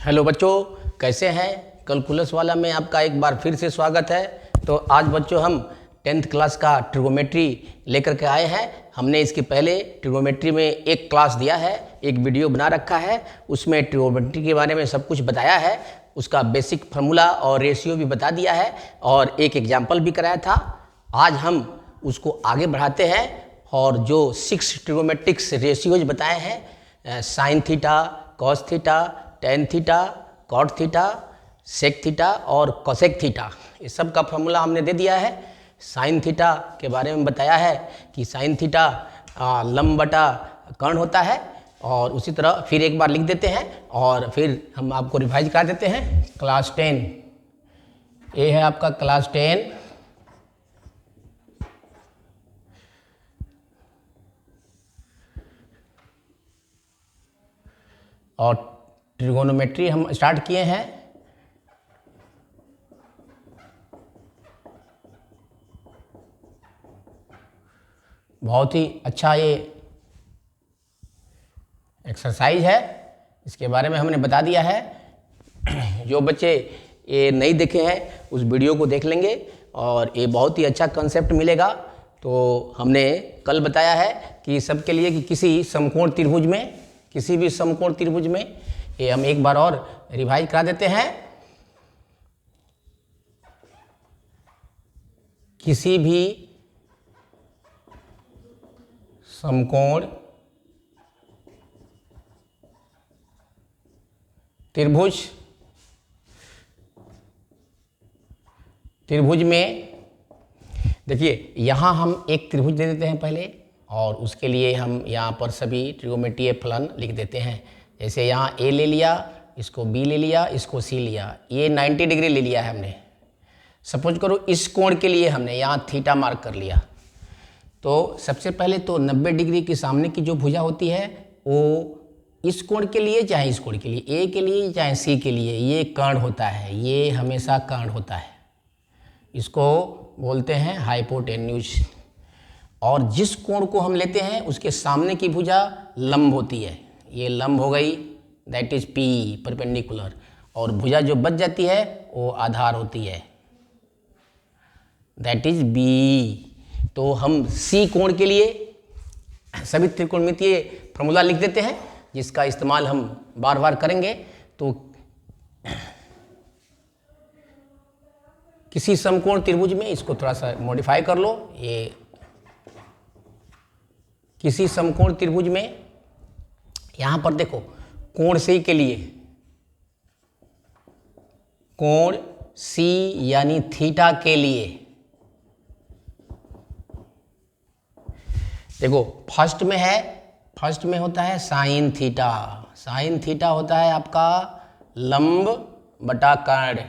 Hello बच्चों, कैसे हैं? कैलकुलस वाला में आपका एक बार फिर से स्वागत है। तो आज बच्चों हम 10th क्लास का ट्रिगोमेट्री लेकर के आए हैं। हमने इसके पहले ट्रिगोमेट्री में एक क्लास दिया है, एक वीडियो बना रखा है, उसमें ट्रिगोमेट्री के बारे में सब कुछ बताया है, उसका बेसिक फार्मूला और रेशियो भी बता दिया है और एक एग्जाम्पल भी कराया था। आज हम उसको आगे बढ़ाते हैं और जो 6 ट्रिगोमेट्रिक्स रेशियोज बताए हैं, sine theta, cos theta, tan theta, cot theta, sec theta और कोसेक थीटा, ये सब का फॉर्मूला हमने दे दिया है। साइन थीटा के बारे में बताया है कि साइन थीटा लंब बटा कर्ण होता है और उसी तरह फिर एक बार लिख देते हैं और फिर हम आपको रिवाइज करा देते हैं। क्लास 10 ये है आपका क्लास 10 और ट्रिगोनोमेट्री हम स्टार्ट किए हैं। बहुत ही अच्छा ये एक्सरसाइज है, इसके बारे में हमने बता दिया है। जो बच्चे ये नहीं देखे हैं उस वीडियो को देख लेंगे और ये बहुत ही अच्छा कंसेप्ट मिलेगा। तो हमने कल बताया है कि सबके लिए कि किसी समकोण त्रिभुज में, किसी भी समकोण त्रिभुज में, ये हम एक बार और रिवाइज करा देते हैं। किसी भी समकोण त्रिभुज में देखिए, यहाँ हम एक त्रिभुज दे देते हैं पहले और उसके लिए हम यहाँ पर सभी ट्रिगोमेट्रीय फलन लिख देते हैं। जैसे यहाँ ए ले लिया, इसको बी ले लिया, इसको सी लिया, ये 90 डिग्री ले लिया है हमने। सपोज करो इस कोण के लिए हमने यहाँ थीटा मार्क कर लिया। तो सबसे पहले तो 90 डिग्री के सामने की जो भुजा होती है वो इस कोण के लिए चाहे इस कोण के लिए, ए के लिए चाहे सी के लिए, ये कर्ण होता है, ये हमेशा कर्ण होता है। इसको बोलते हैं हाइपोटेन्यूज। और जिस कोण को हम लेते हैं उसके सामने की भुजा लंब होती है, ये लंब हो गई, दैट इज पी, परपेंडिकुलर। और भुजा जो बच जाती है वो आधार होती है, दैट इज बी। तो हम सी कोण के लिए सभी त्रिकोणमितीय फॉर्मूला लिख देते हैं जिसका इस्तेमाल हम बार बार करेंगे। तो किसी समकोण त्रिभुज में, इसको थोड़ा सा मॉडिफाई कर लो, ये किसी समकोण त्रिभुज में यहां पर देखो कोण सी के लिए, कोण सी यानी थीटा के लिए देखो फर्स्ट में है, फर्स्ट में होता है साइन थीटा। साइन थीटा होता है आपका लंब बटा कर्ण।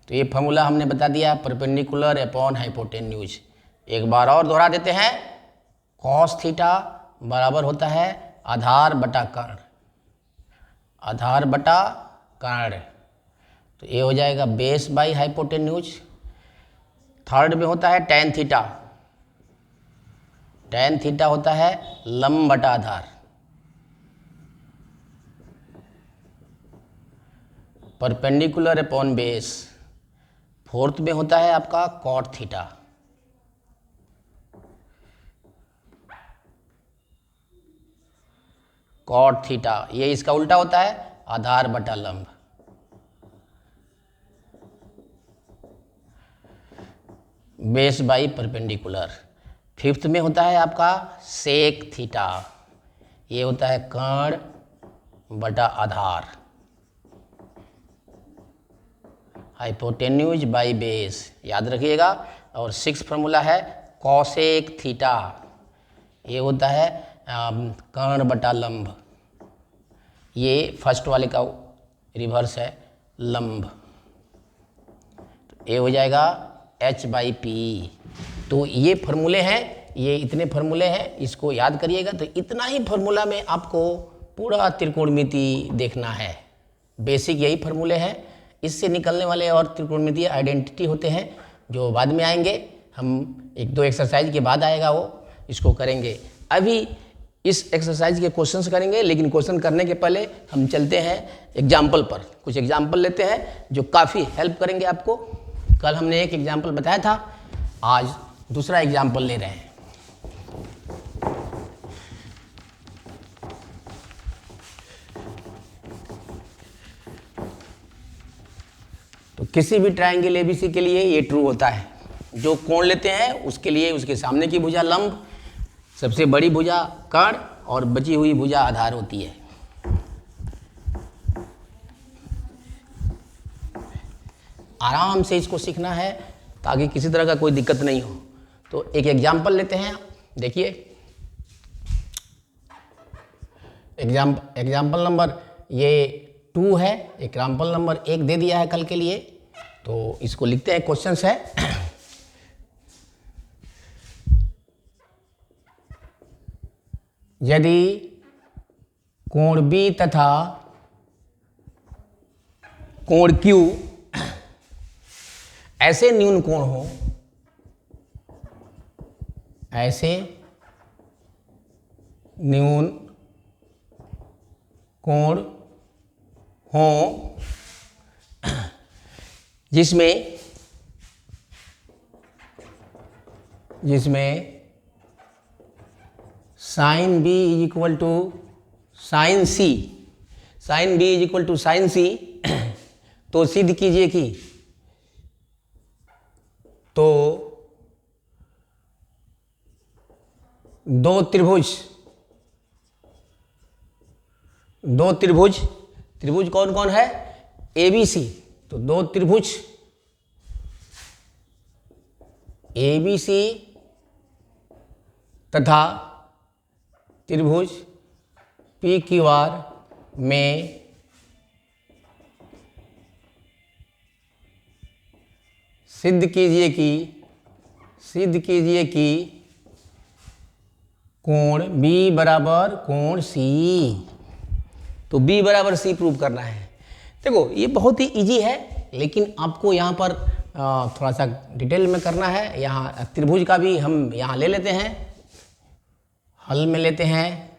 तो ये फॉर्मूला हमने बता दिया, परपेंडिकुलर अपॉन हाइपोटेन्यूज। एक बार और दोहरा देते हैं, कॉस थीटा बराबर होता है आधार बटा कर्ण, आधार बटा कर्ण। तो ये हो जाएगा बेस बाई हाइपोटेन्यूज। थर्ड में होता है टेन थीटा, टेन थीटा होता है लंब बटा आधार, परपेंडिकुलर अपॉन बेस। फोर्थ में होता है आपका कॉट थीटा, कॉट थीटा, ये इसका उल्टा होता है आधार बटा लंब। Base by perpendicular. फिफ्थ में होता है आपका सेक थीटा, ये होता है कर्ण बटा आधार, हाइपोटेन्यूज बाई बेस, याद रखिएगा। और सिक्स फार्मूला है कॉसेक थीटा, ये होता है कर्ण बटा लंब, ये फर्स्ट वाले का रिवर्स है लंब। तो ये हो जाएगा h बाई पी। तो ये फार्मूले हैं, ये इतने फार्मूले हैं, इसको याद करिएगा। तो इतना ही फार्मूला में आपको पूरा त्रिकोणमिति देखना है। बेसिक यही फार्मूले हैं, इससे निकलने वाले और त्रिकोणमितीय आइडेंटिटी होते हैं जो बाद में आएंगे। हम एक दो एक्सरसाइज के बाद आएगा वो, इसको करेंगे। अभी इस एक्सरसाइज के क्वेश्चंस करेंगे, लेकिन क्वेश्चन करने के पहले हम चलते हैं एग्जाम्पल पर। कुछ एग्जाम्पल लेते हैं जो काफ़ी हेल्प करेंगे आपको। कल हमने एक एग्जाम्पल बताया था, आज दूसरा एग्जाम्पल ले रहे हैं। तो किसी भी ट्रायंगल एबीसी के लिए ये ट्रू होता है। जो कोण लेते हैं उसके लिए उसके सामने की भुजा लंब, सबसे बड़ी भुजा कर्ण और बची हुई भुजा आधार होती है। आराम से इसको सीखना है ताकि किसी तरह का कोई दिक्कत नहीं हो। तो एक एग्जाम्पल लेते हैं, देखिए एग्जाम्पल नंबर ये 2 है, एग्जाम्पल नंबर 1 दे दिया है कल के लिए। तो इसको लिखते हैं, क्वेश्चंस है यदि कोण B तथा कोण Q ऐसे न्यून कोण हो, ऐसे न्यून कोण हो जिसमें sine B is equal to sine C, sine B is equal to sine C, तो सिद्ध कीजिए कि तो दो त्रिभुज कौन कौन है? ABC। तो दो त्रिभुज ABC तथा त्रिभुज PQR में सिद्ध कीजिए कि कोण B बराबर कोण C। तो B बराबर C प्रूव करना है। देखो ये बहुत ही इजी है, लेकिन आपको यहाँ पर थोड़ा सा डिटेल में करना है। यहाँ त्रिभुज का भी हम यहाँ ले लेते हैं, हल में लेते हैं,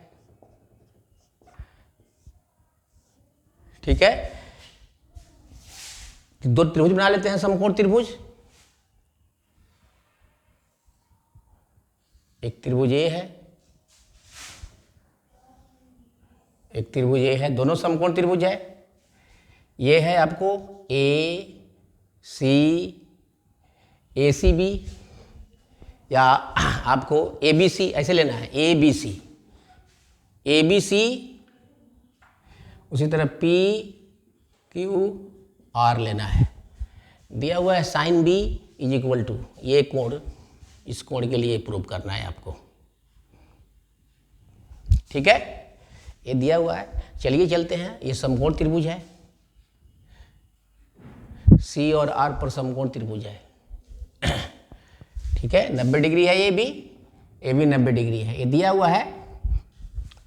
ठीक है। दो त्रिभुज बना लेते हैं, समकोण त्रिभुज। एक त्रिभुज ये है, एक त्रिभुज ये है, दोनों समकोण त्रिभुज है। ये है आपको ACB या आपको ABC ऐसे लेना है, ABC। उसी तरह PQR लेना है। दिया हुआ है sine B is equal to ये कोण, इस कोण के लिए प्रूव करना है आपको, ठीक है। ये दिया हुआ है। चलिए चलते हैं, ये समकोण त्रिभुज है, C और R पर समकोण त्रिभुज है, ठीक है। 90 डिग्री है ये भी 90 डिग्री है। ये दिया हुआ है,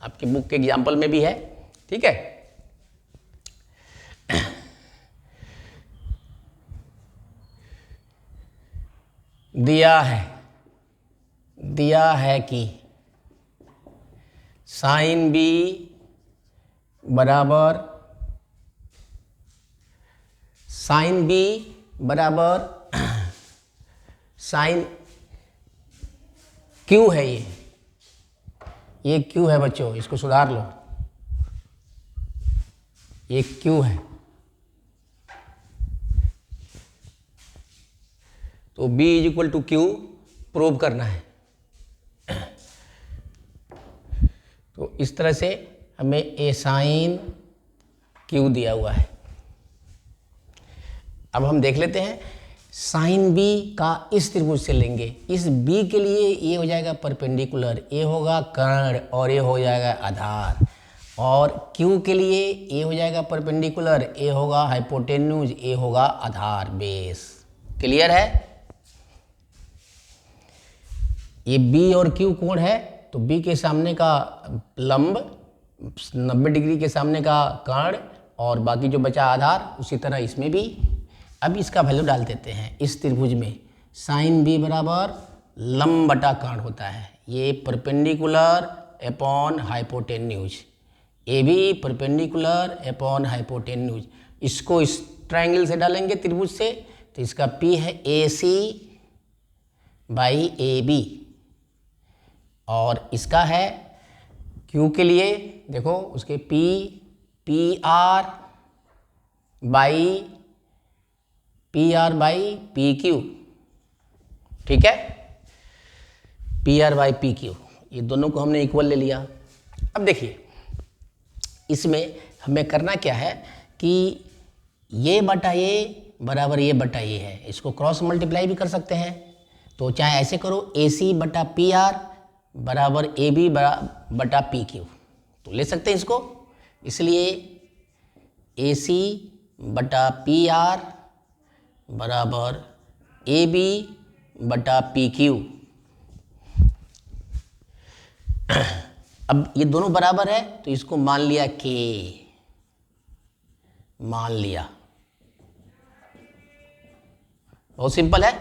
आपकी बुक के एग्जाम्पल में भी है, ठीक है। दिया है कि साइन B बराबर साइन Q है। ये Q है बच्चों, इसको सुधार लो, ये Q है। तो B is equal to Q prove करना है। तो इस तरह से हमें ए साइन Q दिया हुआ है। अब हम देख लेते हैं, साइन B का इस त्रिभुज से लेंगे, इस B के लिए ये हो जाएगा परपेंडिकुलर, ये होगा कर्ण और ये हो जाएगा आधार, और Q के लिए ये हो जाएगा परपेंडिकुलर, ये होगा हाइपोटेन्यूज, ये होगा आधार बेस। क्लियर है? ये B और Q कोण है, तो B के सामने का लंब 90 डिग्री के सामने का कर्ण और बाकी जो बचा आधार, उसी तरह इसमें भी। अब इसका वैल्यू डाल देते हैं। इस त्रिभुज में साइन B बराबर लंब बटा कर्ण होता है, ये perpendicular upon hypotenuse, A B perpendicular upon hypotenuse. इसको इस ट्रायंगल से डालेंगे त्रिभुज से, तो इसका P है AC बाई AB, और इसका है Q के लिए देखो उसके PR बाई PQ, ठीक है, PR बाई PQ, ये दोनों को हमने इक्वल ले लिया। अब देखिए इसमें हमें करना क्या है कि ये बटा ये बराबर ये बटा ये है, इसको क्रॉस मल्टीप्लाई भी कर सकते हैं। तो चाहे ऐसे करो AC बटा PR बराबर AB बटा PQ, तो ले सकते हैं इसको। इसलिए AC बटा PR बराबर AB बटा PQ। अब ये दोनों बराबर है तो इसको मान लिया K, मान लिया, बहुत सिंपल है।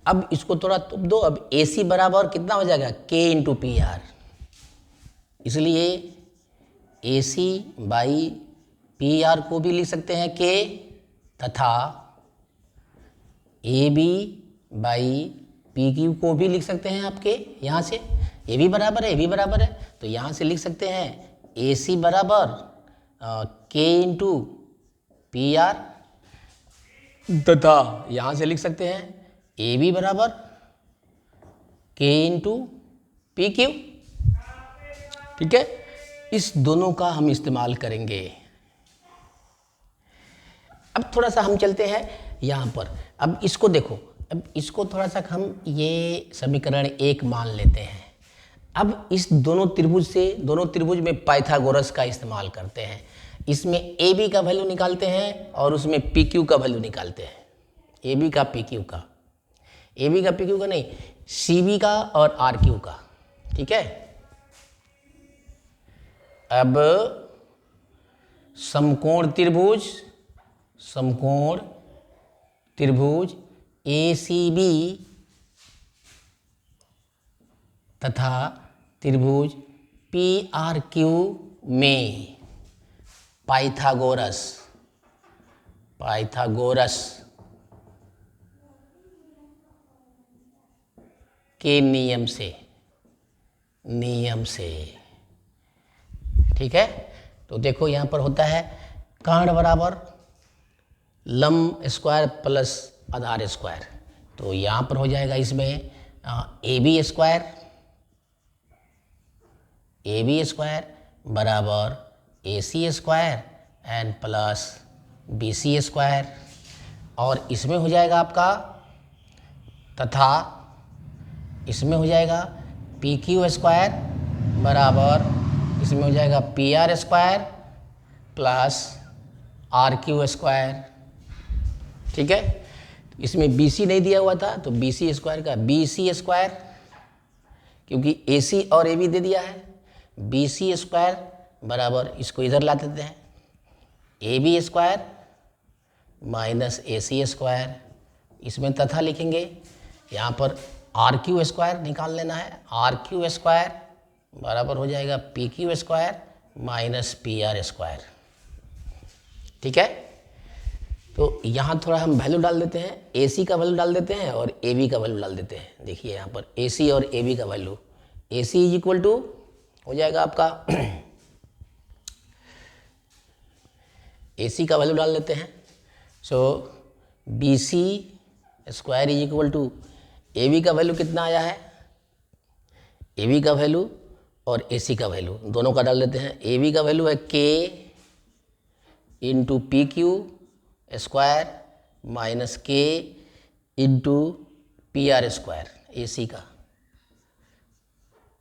अब इसको थोड़ा तुप दो, अब AC बराबर कितना हो जाएगा K इंटू PR, इसलिए AC बाई PR को भी लिख सकते हैं K, तथा AB बाई PQ को भी लिख सकते हैं आपके यहाँ से, ये भी बराबर है, ये भी बराबर है, तो यहाँ से लिख सकते हैं AC बराबर K इंटू PR, तथा यहाँ से लिख सकते हैं AB बराबर K इंटू PQ, ठीक है। इस दोनों का हम इस्तेमाल करेंगे। अब थोड़ा सा हम चलते हैं यहाँ पर, अब इसको देखो, अब इसको थोड़ा सा हम ये समीकरण 1 मान लेते हैं। अब इस दोनों त्रिभुज में पाइथागोरस का इस्तेमाल करते हैं। इसमें AB का वैल्यू निकालते हैं और उसमें PQ का वैल्यू निकालते हैं, AB का PQ का, AB का PQ का नहीं, CB का और RQ का, ठीक है। अब समकोण त्रिभुज ACB तथा त्रिभुज PRQ में पाइथागोरस के नियम से, ठीक है। तो देखो यहाँ पर होता है कर्ण बराबर लंब स्क्वायर प्लस आधार स्क्वायर, तो यहाँ पर हो जाएगा इसमें AB स्क्वायर बराबर AC square and plus BC square, और इसमें हो जाएगा आपका, तथा इसमें हो जाएगा PQ स्क्वायर बराबर, इसमें हो जाएगा PR square plus RQ square, ठीक है। इसमें BC नहीं दिया हुआ था तो BC स्क्वायर का BC स्क्वायर, क्योंकि AC और AB दे दिया है, BC स्क्वायर बराबर, इसको इधर ला देते हैं, AB square minus AC square, इसमें तथा लिखेंगे, यहाँ पर RQ स्क्वायर निकाल लेना है, RQ स्क्वायर बराबर हो जाएगा PQ square minus PR square, ठीक है। तो यहाँ थोड़ा हम वैल्यू डाल देते हैं, AC का वैल्यू डाल देते हैं और AB का वैल्यू डाल देते हैं। देखिए यहाँ पर AC और AB का value, AC is equal to हो जाएगा आपका AC का वैल्यू डाल देते हैं, so BC square is equal to, AB का वैल्यू कितना आया है, AB का वैल्यू और AC का वैल्यू दोनों का डाल देते हैं। AB का वैल्यू है K into PQ square minus K into PR square, AC का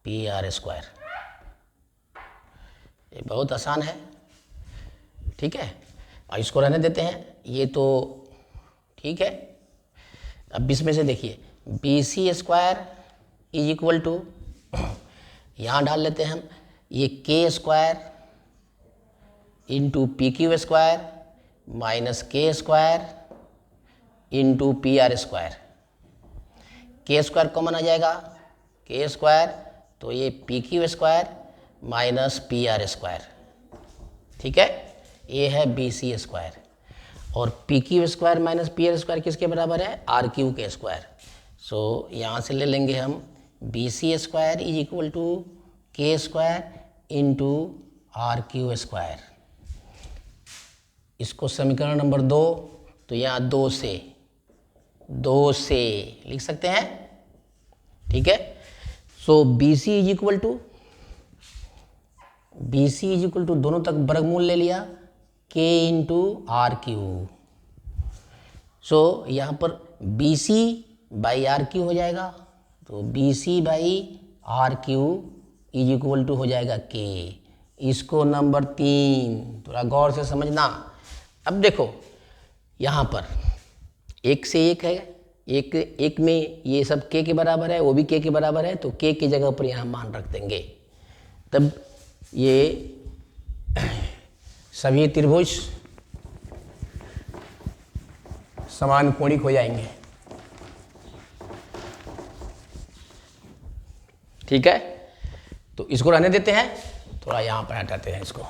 PR स्क्वायर, ये बहुत आसान है, ठीक है। और इसको रहने देते हैं, ये तो ठीक है। अब इसमें से देखिए BC square is equal to, यहाँ डाल लेते हैं हम, ये K square into PQ square minus K square into PR square, K square common आ जाएगा, K स्क्वायर, तो ये PQ square minus P R square, ठीक है। ये है बी सी स्क्वायर, और P Q square minus P R square किसके बराबर है, आर क्यू के स्क्वायर। सो यहाँ से ले लेंगे हम B C square is equal to K square into R Q square. इसको समीकरण नंबर 2, तो यहाँ 2 से लिख सकते हैं, ठीक है। So B C is equal to दोनों तक वर्गमूल ले लिया, के इंटू आर क्यू। सो यहाँ पर B C by R Q हो जाएगा, तो B C by R Q is equal to हो जाएगा के। इसको नंबर 3 थोड़ा गौर से समझना। अब देखो यहाँ पर 1 से 1 है, एक में ये सब के बराबर है, वो भी के बराबर है, तो के की जगह पर यहाँ मान रख देंगे, तब ये सभी त्रिभुज समान कोणिक हो जाएंगे, ठीक है। तो इसको रहने देते हैं, थोड़ा यहाँ पर हटाते हैं इसको।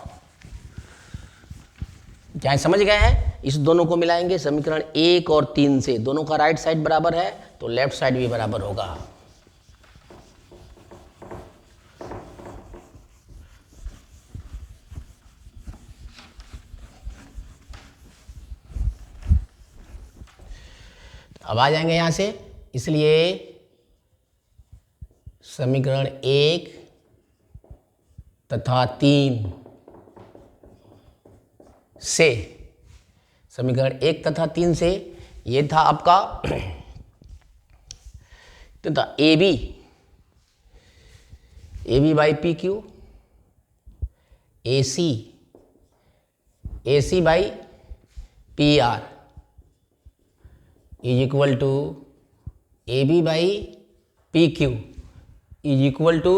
क्या समझ गए हैं? इस दोनों को मिलाएंगे समीकरण 1 और 3 से, दोनों का राइट साइड बराबर है तो लेफ्ट साइड भी बराबर होगा। अब आ जाएंगे यहाँ से, इसलिए समीकरण 1 तथा 3 से, समीकरण 1 तथा 3 से ये था आपका तथा A B by P Q, A C by P R is equal to A B by P Q is equal to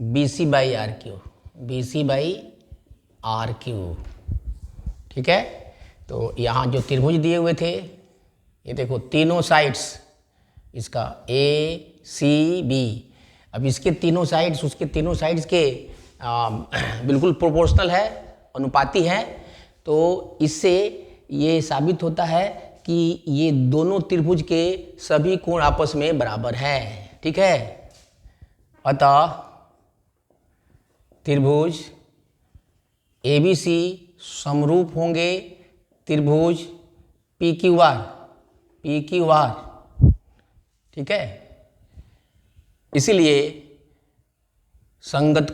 B C by R Q, ठीक है। तो यहाँ जो त्रिभुज दिए हुए थे, ये देखो तीनों साइड्स, इसका ए सी बी, अब इसके तीनों साइड्स उसके तीनों साइड्स के बिल्कुल प्रोपोर्शनल है, अनुपाती है। तो इससे ये साबित होता है कि ये दोनों त्रिभुज के सभी कोण आपस में बराबर हैं, ठीक है। अतः त्रिभुज ए बी सी समरूप होंगे त्रिभुज पी क्यू आर, ठीक है। इसीलिए संगत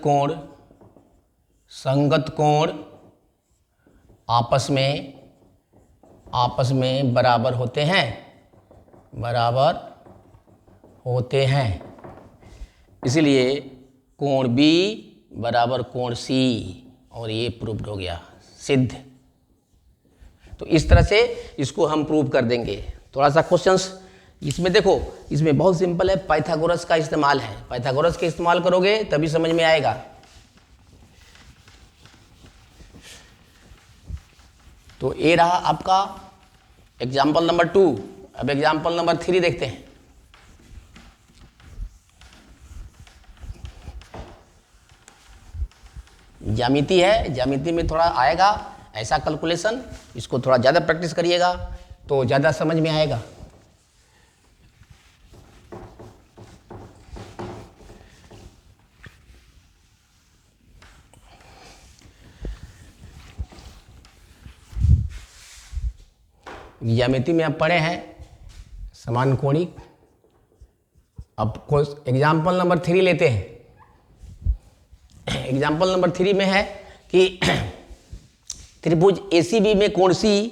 कोण आपस में बराबर होते हैं, इसीलिए कोण B बराबर कोण C, और ये प्रूव्ड हो गया, सिद्ध। तो इस तरह से इसको हम प्रूव कर देंगे। थोड़ा सा क्वेश्चंस इसमें देखो, इसमें बहुत सिंपल है, पाइथागोरस का इस्तेमाल है, पाइथागोरस के इस्तेमाल करोगे तभी समझ में आएगा। तो ये रहा आपका एग्जाम्पल नंबर 2। अब एग्जाम्पल नंबर 3 देखते हैं। ज्यामिति है, ज्यामिति में थोड़ा आएगा ऐसा कैलकुलेशन, इसको थोड़ा ज़्यादा प्रैक्टिस करिएगा तो ज़्यादा समझ में आएगा। ज्यामिति में आप पढ़े हैं समान कोणिक। अब एग्जाम्पल नंबर 3 लेते हैं। एग्जाम्पल नंबर 3 में है कि त्रिभुज ACB में कोण C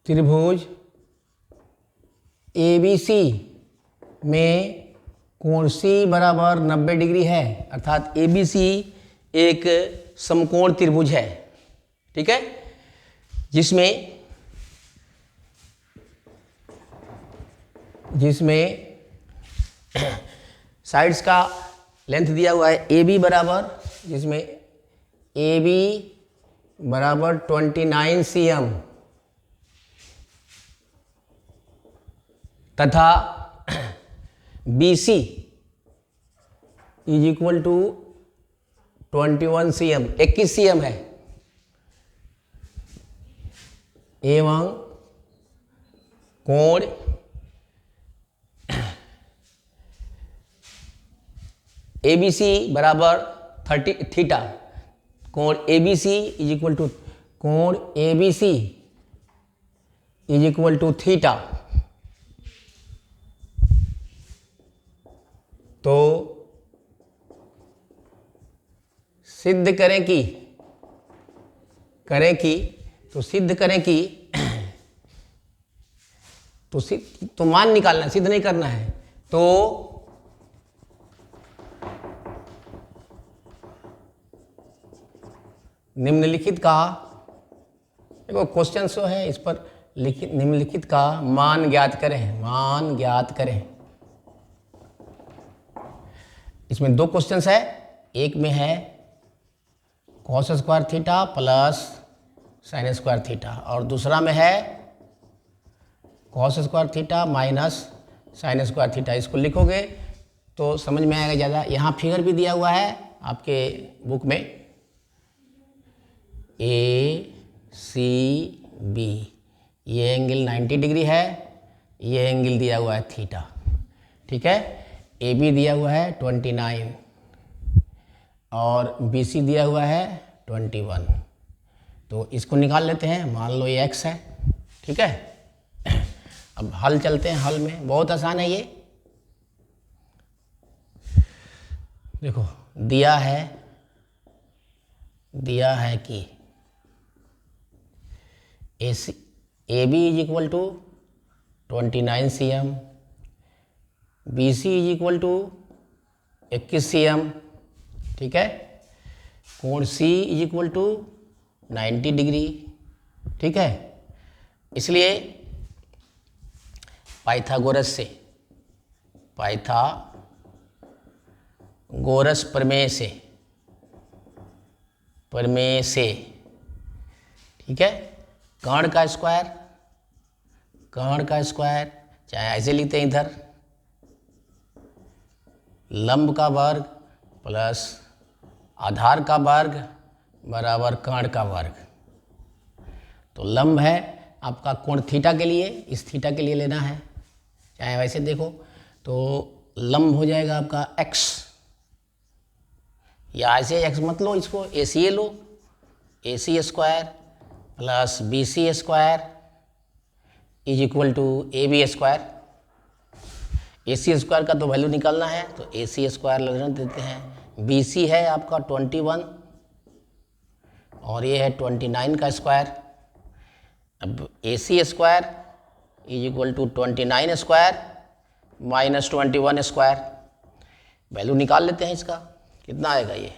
त्रिभुज ABC में कोण C बराबर 90 डिग्री है, अर्थात ABC एक समकोण त्रिभुज है, ठीक है, जिसमें साइड्स का लेंथ दिया हुआ है AB बराबर, जिसमें AB बराबर 29 cm, तथा BC is equal to 21 cm, 21 cm है, एवं कोण ABC बराबर 30 थीटा, कोण ABC इज इक्वल टू कोण ABC is equal to theta. तो सिद्ध करें कि तो मान निकालना है, सिद्ध नहीं करना है। तो निम्नलिखित का, देखो क्वेश्चन जो है इस पर लिखित, निम्नलिखित का मान ज्ञात करें। इसमें दो क्वेश्चंस है, एक में है cos square theta plus sine square theta और दूसरा में है cos square theta minus sine square theta. इसको लिखोगे तो समझ में आएगा ज़्यादा। यहाँ फिगर भी दिया हुआ है आपके बुक में, ACB, ये एंगल 90 डिग्री है, ये एंगल दिया हुआ है थीटा, ठीक है। AB दिया हुआ है 29 और BC दिया हुआ है 21। तो इसको निकाल लेते हैं, मान लो ये x है, ठीक है। अब हल चलते हैं, हल में बहुत आसान है ये। देखो दिया है कि AB is equal to 29 cm, BC is equal to 21 cm, ठीक है। कोण C is equal to 90 degree, ठीक है। इसलिए पाइथागोरस प्रमेय से, ठीक है, कर्ण का स्क्वायर, चाहे ऐसे लिखते हैं इधर, लंब का वर्ग प्लस आधार का वर्ग बराबर कर्ण का वर्ग। तो लंब है आपका कोण थीटा के लिए, इस थीटा के लिए लेना है, चाहे वैसे देखो तो लंब हो जाएगा आपका x, या ऐसे x मत लो, इसको ACA लो, AC square plus BC square is equal to AB square. AC square का तो वैल्यू निकालना है, तो AC स्क्वायर लगना देते हैं। BC है आपका 21 और ये है 29 का स्क्वायर। अब AC square is equal to 29 square minus 21 square, value निकाल लेते हैं इसका, कितना आएगा ये,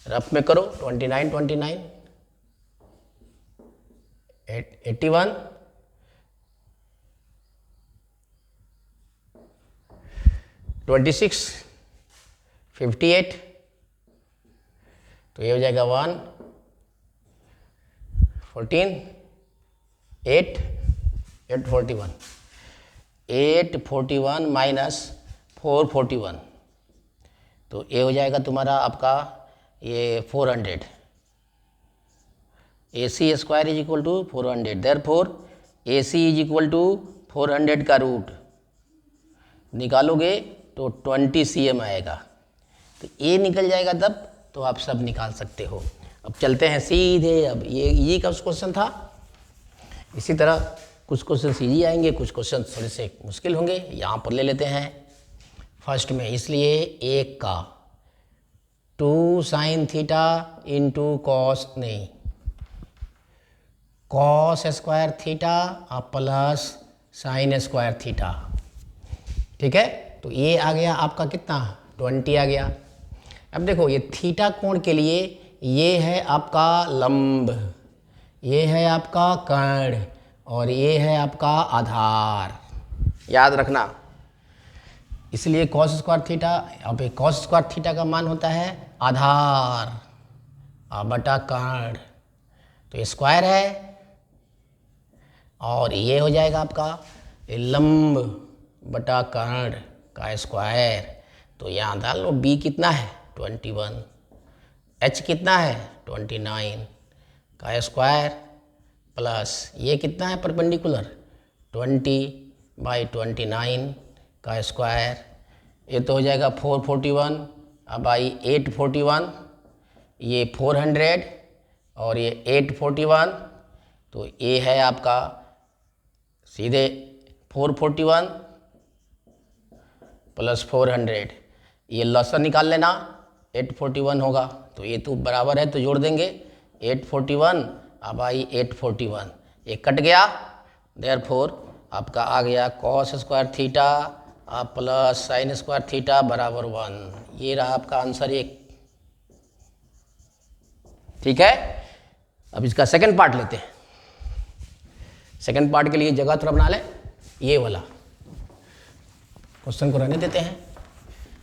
रफ में करो, 29 81 26 58, तो ये हो जाएगा 1 14 8 841 माइनस 441, तो ये हो जाएगा तुम्हारा आपका ये 400। AC square is equal to 400, therefore AC is equal to 400 का रूट निकालोगे तो 20 cm आएगा, तो ये निकल जाएगा तब तो आप सब निकाल सकते हो। अब चलते हैं सीधे, अब ये का क्वेश्चन था। इसी तरह कुछ क्वेश्चन इजी आएंगे, कुछ क्वेश्चन थोड़े से मुश्किल होंगे, यहाँ पर ले लेते हैं फर्स्ट में। इसलिए एक का 2 sin theta into cos square theta plus sine square theta, ठीक है। तो ये आ गया आपका कितना, 20 आ गया। अब देखो ये थीटा कोण के लिए ये है आपका लंब, ये है आपका कर्ण और ये है आपका आधार, याद रखना। इसलिए कॉस स्क्वायर थीटा, अब कॉस स्क्वायर थीटा का मान होता है आधार बटा कर्ण, तो ये स्क्वायर है और ये हो जाएगा आपका ये लंब बटा कर्ण का स्क्वायर, तो यहाँ डाल लो b कितना है 21, h कितना है 29 का स्क्वायर प्लस ये कितना है परपेंडिकुलर 20/29 का स्क्वायर, ये तो हो जाएगा 441। अब आई 841, ये 400 और ये 841, तो ये है आपका सीधे 441 प्लस 400, ये लॉसर निकाल लेना 841 होगा, तो ये तो बराबर है तो जोड़ देंगे 841। अब आई 841, ये कट गया, देयरफॉर आपका आ गया cos square theta plus sine square theta बराबर 1। ये रहा आपका आंसर 1। ठीक है, अब इसका सेकंड पार्ट लेते हैं। सेकंड पार्ट के लिए जगह थोड़ा बना लें, ये वाला क्वेश्चन को रहने देते हैं,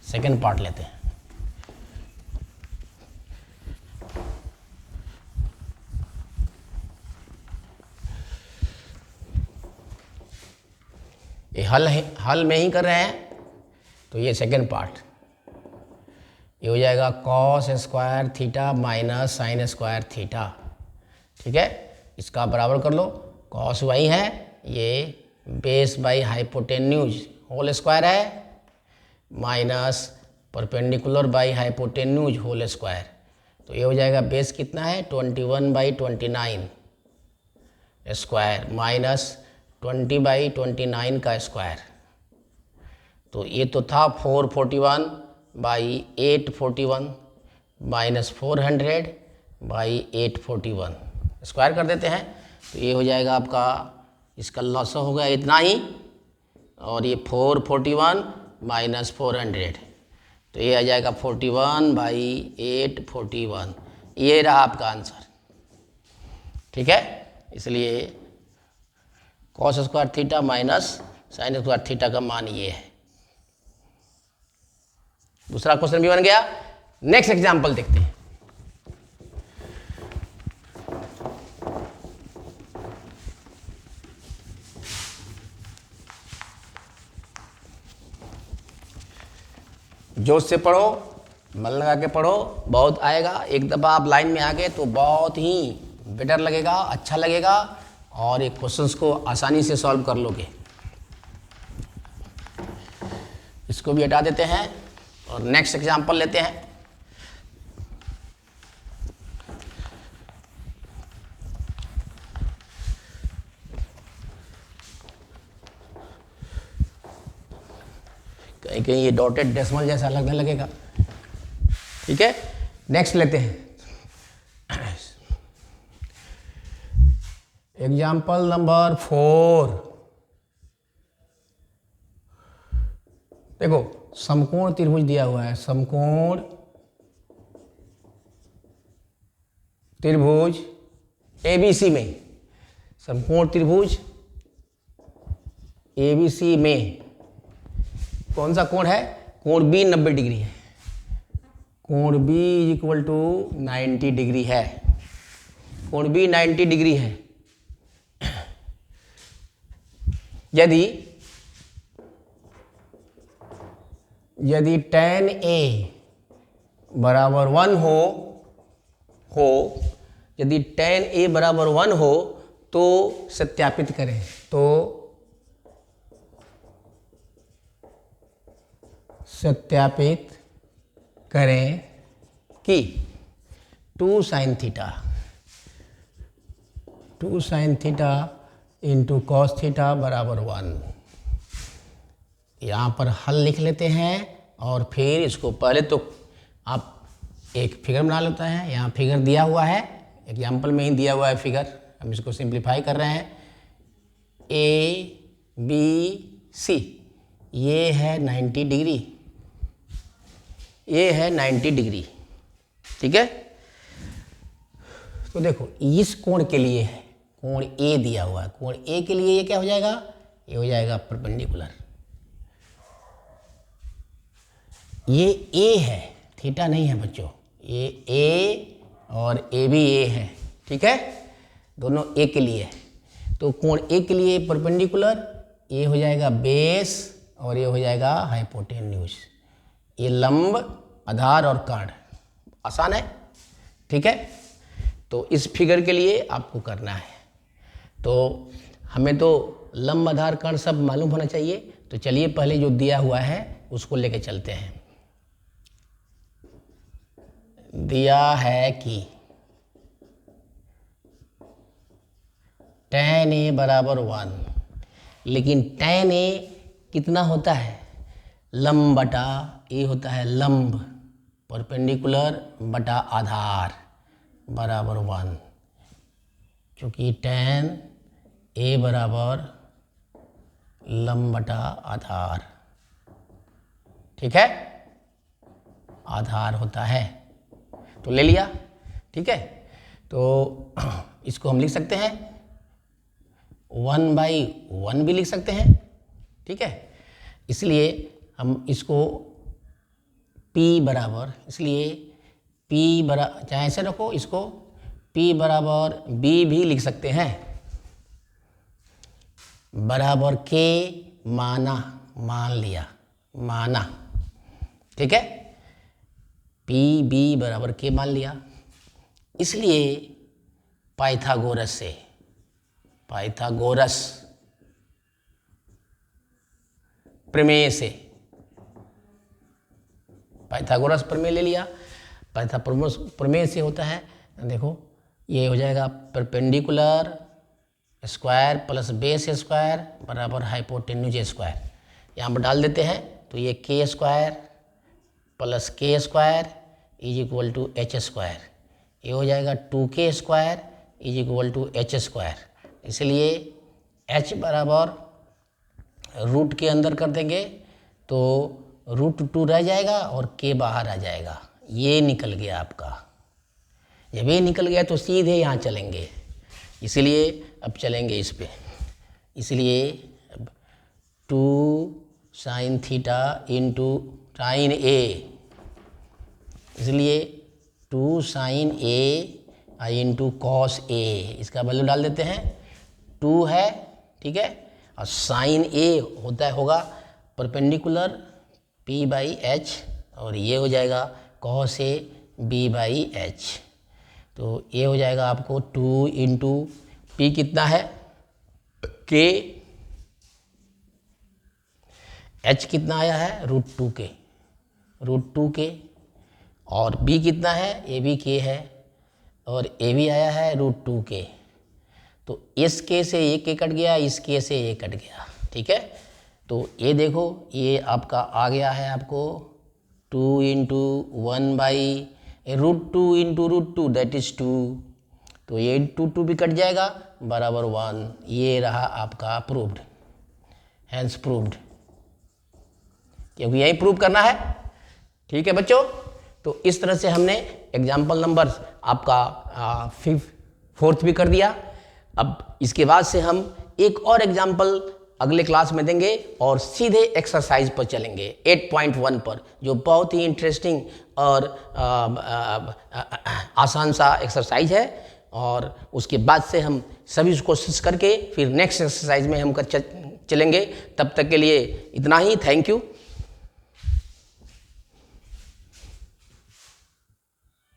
सेकंड पार्ट लेते हैं। ये हल में ही कर रहे हैं, तो ये सेकंड पार्ट ये हो जाएगा cos square theta minus sine square theta. ठीक है, इसका बराबर कर लो, कॉस वही है, ये base by hypotenuse whole square है minus perpendicular by hypotenuse whole square, तो ये हो जाएगा बेस कितना है 21/29 स्क्वायर माइनस 20/29 का स्क्वायर, तो ये तो था 441/841 माइनस 400/841 स्क्वायर कर देते हैं, तो ये हो जाएगा आपका, इसका लॉस हो गया इतना ही, और ये 441 माइनस 400, तो ये आ जाएगा 41/841। ये रहा आपका आंसर। ठीक है, इसलिए cos square theta minus sine square theta का मान ये है। दूसरा क्वेश्चन भी बन गया। नेक्स्ट एग्जांपल देखते हैं। जोश से पढ़ो, मन लगा के पढ़ो, बहुत आएगा। एक दफ़ा आप लाइन में आ गए तो बहुत ही बेटर लगेगा, अच्छा लगेगा, और ये क्वेश्चंस को आसानी से सॉल्व कर लोगे। इसको भी हटा देते हैं और नेक्स्ट एग्जांपल लेते हैं। कहीं कहीं ये डॉटेड डेसिमल जैसा लगने लगेगा। ठीक है, नेक्स्ट लेते हैं। Example number 4। देखो, समकोण त्रिभुज दिया हुआ है, समकोण त्रिभुज एबीसी में, समकोण त्रिभुज एबीसी में कौन सा कोण है? कोण बी 90 डिग्री है, कोण बी इक्वल टू 90 डिग्री है, कोण बी 90 डिग्री है। यदि tan A बराबर 1 हो यदि tan A बराबर 1 हो तो सत्यापित करें, तो सत्यापित करें कि 2 sin theta into cos theta बराबर 1। यहाँ पर हल लिख लेते हैं और फिर इसको पहले तो आप एक फिगर बना लेते हैं। यहाँ फिगर दिया हुआ है, एग्जाम्पल में ही दिया हुआ है फिगर, हम इसको सिंप्लीफाई कर रहे हैं। ABC ये है 90 डिग्री, ये है 90 डिग्री। ठीक है, तो देखो इस कोण के लिए है, कोण A दिया हुआ है, कोण A के लिए ये क्या हो जाएगा? ये हो जाएगा परपेंडिकुलर। ये A है, थीटा नहीं है बच्चों, ये A और A भी A है। ठीक है, दोनों A के लिए है, तो कोण A के लिए परपेंडिकुलर ये हो जाएगा बेस और ये हो जाएगा हाइपोटेन्यूज। ये लंब, आधार और कर्ण। आसान है, ठीक है। तो इस फिगर के लिए आपको करना है, तो हमें तो लंब, आधार, कर्ण सब मालूम होना चाहिए। तो चलिए पहले जो दिया हुआ है उसको लेके चलते हैं। दिया है कि tan A बराबर 1, लेकिन tan A कितना होता है? लंब बटा ए होता है लंब, परपेंडिकुलर बटा आधार बराबर 1, क्योंकि tan A बराबर लंब बटा आधार, ठीक है, आधार होता है। तो ले लिया, ठीक है। तो इसको हम लिख सकते हैं 1/1 भी लिख सकते हैं, ठीक है। इसलिए हम इसको P बराबर, इसलिए P बराबर, चाहे ऐसे रखो इसको, P बराबर B भी लिख सकते हैं, बराबर K माना, मान लिया, माना, ठीक है। पी बी बराबर के मान लिया। इसलिए पाइथागोरस से, पाइथागोरस प्रमेय से, पाइथागोरस प्रमेय ले लिया। पाइथागोरस प्रमेय से होता है, देखो ये हो जाएगा perpendicular square plus base square बराबर हाइपोटेन्यूज स्क्वायर। यहाँ पर डाल देते हैं तो ये K square plus K square is equal to H square, ये हो जाएगा 2k square is equal to H square. इसलिए h बराबर रूट के अंदर कर देंगे तो √2 रह जाएगा और k बाहर आ जाएगा। ये निकल गया आपका। जब ये निकल गया तो सीधे यहाँ चलेंगे, इसलिए अब चलेंगे इस पे। इसलिए 2 sin theta into sin A, इसलिए 2 sin A into cos A, इसका वैल्यू डाल देते हैं 2 है, ठीक है। और sin A होता है, होगा परपेंडिकुलर P/H और ये हो जाएगा cos A B/H। तो ये हो जाएगा आपको 2 इंटू P कितना है K, H कितना आया है √2k, और B कितना है, ये भी K है और ये भी आया है √2k। तो इस K से ये K कट गया, इस K से ये कट गया, ठीक है। तो ये देखो ये आपका आ गया है आपको 2 इंटू 1/√2 इंटू √2 दैट इज 2। तो ये 2 भी कट जाएगा बराबर 1। ये रहा आपका प्रूव्ड, हैंस प्रूव्ड, क्योंकि यही प्रूव करना है, ठीक है बच्चों। तो इस तरह से हमने एग्जाम्पल नंबर आपका 4th भी कर दिया। अब इसके बाद से हम एक और एग्जाम्पल अगले क्लास में देंगे और सीधे एक्सरसाइज पर चलेंगे 8.1 पर, जो बहुत ही इंटरेस्टिंग और आसान सा एक्सरसाइज है। और उसके बाद से हम सभी कोशिश करके फिर नेक्स्ट एक्सरसाइज में हम चलेंगे। तब तक के लिए इतना ही, थैंक यू।